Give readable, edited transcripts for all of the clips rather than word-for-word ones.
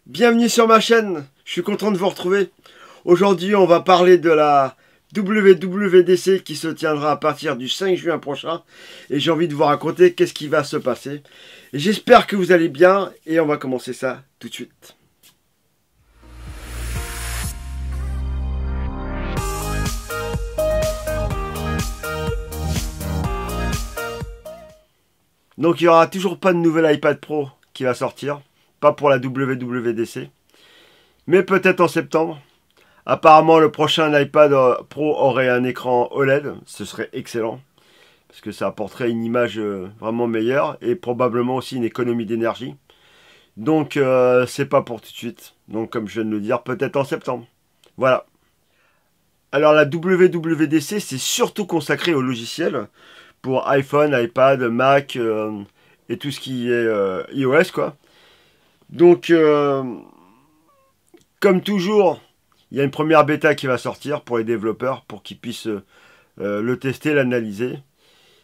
Bienvenue sur ma chaîne, je suis content de vous retrouver. Aujourd'hui, on va parler de la WWDC qui se tiendra à partir du 5 juin prochain. Et j'ai envie de vous raconter qu'est-ce qui va se passer. J'espère que vous allez bien et on va commencer ça tout de suite. Donc il n'y aura toujours pas de nouvel iPad Pro qui va sortir. Pas pour la WWDC. Mais peut-être en septembre. Apparemment le prochain iPad Pro aurait un écran OLED. Ce serait excellent. Parce que ça apporterait une image vraiment meilleure. Et probablement aussi une économie d'énergie. Donc c'est pas pour tout de suite. Donc comme je viens de le dire, peut-être en septembre. Voilà. Alors la WWDC c'est surtout consacré au logiciel. Pour iPhone, iPad, Mac et tout ce qui est iOS quoi. Donc, comme toujours, il y a une première bêta qui va sortir pour les développeurs, pour qu'ils puissent le tester, l'analyser.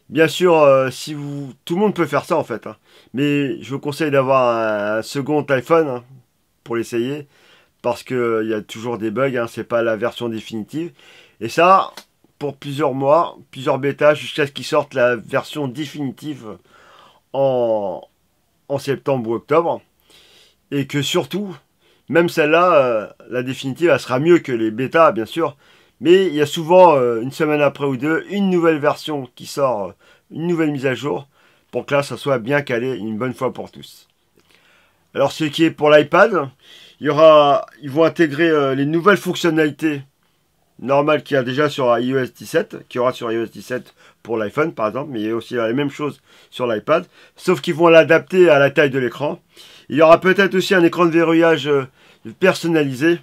Bien sûr, tout le monde peut faire ça en fait, hein, mais je vous conseille d'avoir un second iPhone hein, pour l'essayer, parce qu'il y a toujours des bugs, hein, c'est pas la version définitive. Et ça, pour plusieurs mois, plusieurs bêtas, jusqu'à ce qu'ils sortent la version définitive en septembre ou octobre. Et que surtout, même celle-là, la définitive, elle sera mieux que les bêtas, bien sûr. Mais il y a souvent, une semaine après ou deux, une nouvelle version qui sort, une nouvelle mise à jour, pour que là, ça soit bien calé une bonne fois pour tous. Alors, ce qui est pour l'iPad, ils vont intégrer les nouvelles fonctionnalités normales qu'il y a déjà sur iOS 17, qu'il y aura sur iOS 17 pour l'iPhone, par exemple, mais il y a aussi la même chose sur l'iPad, sauf qu'ils vont l'adapter à la taille de l'écran. Il y aura peut-être aussi un écran de verrouillage personnalisé,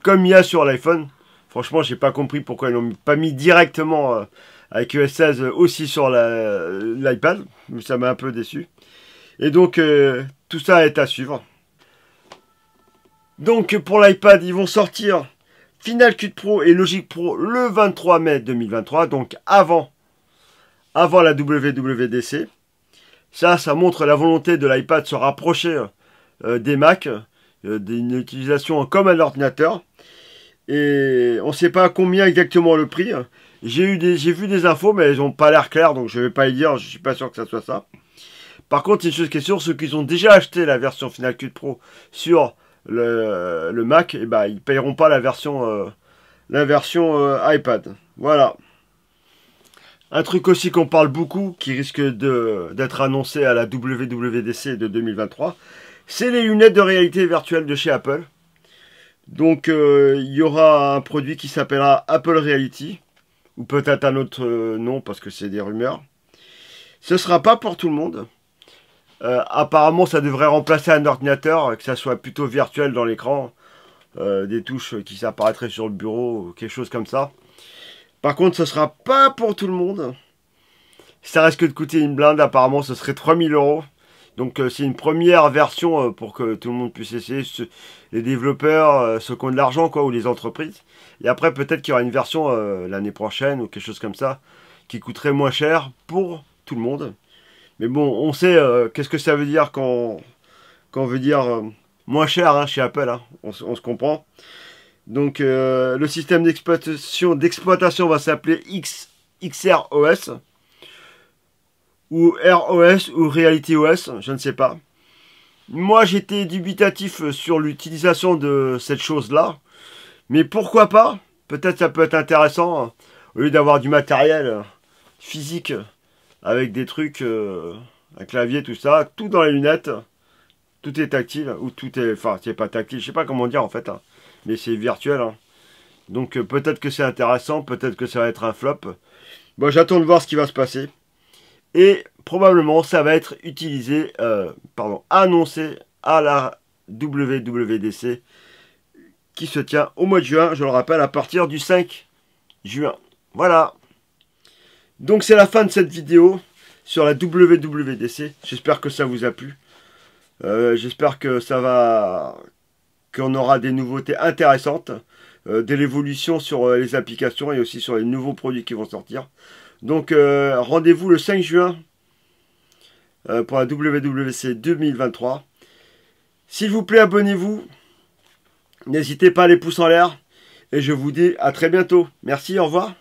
comme il y a sur l'iPhone. Franchement, j'ai pas compris pourquoi ils l'ont pas mis directement avec iOS 16 aussi sur l'iPad. Ça m'a un peu déçu. Et donc, tout ça est à suivre. Donc, pour l'iPad, ils vont sortir Final Cut Pro et Logic Pro le 23 mai 2023. Donc, avant la WWDC. Ça montre la volonté de l'iPad de se rapprocher des Mac, d'une utilisation comme un ordinateur. Et on ne sait pas combien exactement le prix. J'ai vu des infos, mais elles n'ont pas l'air claires, donc je ne vais pas les dire, je ne suis pas sûr que ça soit ça. Par contre, une chose qui est sûre, ceux qui ont déjà acheté la version Final Cut Pro sur le Mac, eh ben, ils ne payeront pas la version iPad. Voilà. Un truc aussi qu'on parle beaucoup, qui risque d'être annoncé à la WWDC de 2023, c'est les lunettes de réalité virtuelle de chez Apple. Donc il y aura un produit qui s'appellera Apple Reality, ou peut-être un autre nom parce que c'est des rumeurs. Ce ne sera pas pour tout le monde. Apparemment ça devrait remplacer un ordinateur, que ça soit plutôt virtuel dans l'écran, des touches qui apparaîtraient sur le bureau, quelque chose comme ça. Par contre, ce ne sera pas pour tout le monde. Ça risque de coûter une blinde. Apparemment, ce serait 3000 €. Donc, c'est une première version pour que tout le monde puisse essayer. Les développeurs, ceux qui ont de l'argent, quoi, ou les entreprises. Et après, peut-être qu'il y aura une version l'année prochaine ou quelque chose comme ça qui coûterait moins cher pour tout le monde. Mais bon, on sait qu'est-ce que ça veut dire quand on veut dire moins cher hein, chez Apple. Hein. On se comprend. Donc le système d'exploitation va s'appeler XROS ou ROS ou RealityOS, je ne sais pas. Moi j'étais dubitatif sur l'utilisation de cette chose-là, mais pourquoi pas? Peut-être ça peut être intéressant au lieu d'avoir du matériel physique avec des trucs, un clavier, tout ça, tout dans les lunettes, tout est tactile ou tout est, enfin c'est pas tactile, je sais pas comment dire en fait. Hein. Mais c'est virtuel. Hein. Donc peut-être que c'est intéressant, peut-être que ça va être un flop. Bon, j'attends de voir ce qui va se passer. Et probablement ça va être utilisé, annoncé à la WWDC qui se tient au mois de juin, je le rappelle, à partir du 5 juin. Voilà. Donc c'est la fin de cette vidéo sur la WWDC. J'espère que ça vous a plu. J'espère que qu'on aura des nouveautés intéressantes, de l'évolution sur les applications et aussi sur les nouveaux produits qui vont sortir. Donc rendez-vous le 5 juin pour la WWDC 2023. S'il vous plaît, abonnez-vous. N'hésitez pas à les pouces en l'air. Et je vous dis à très bientôt. Merci, au revoir.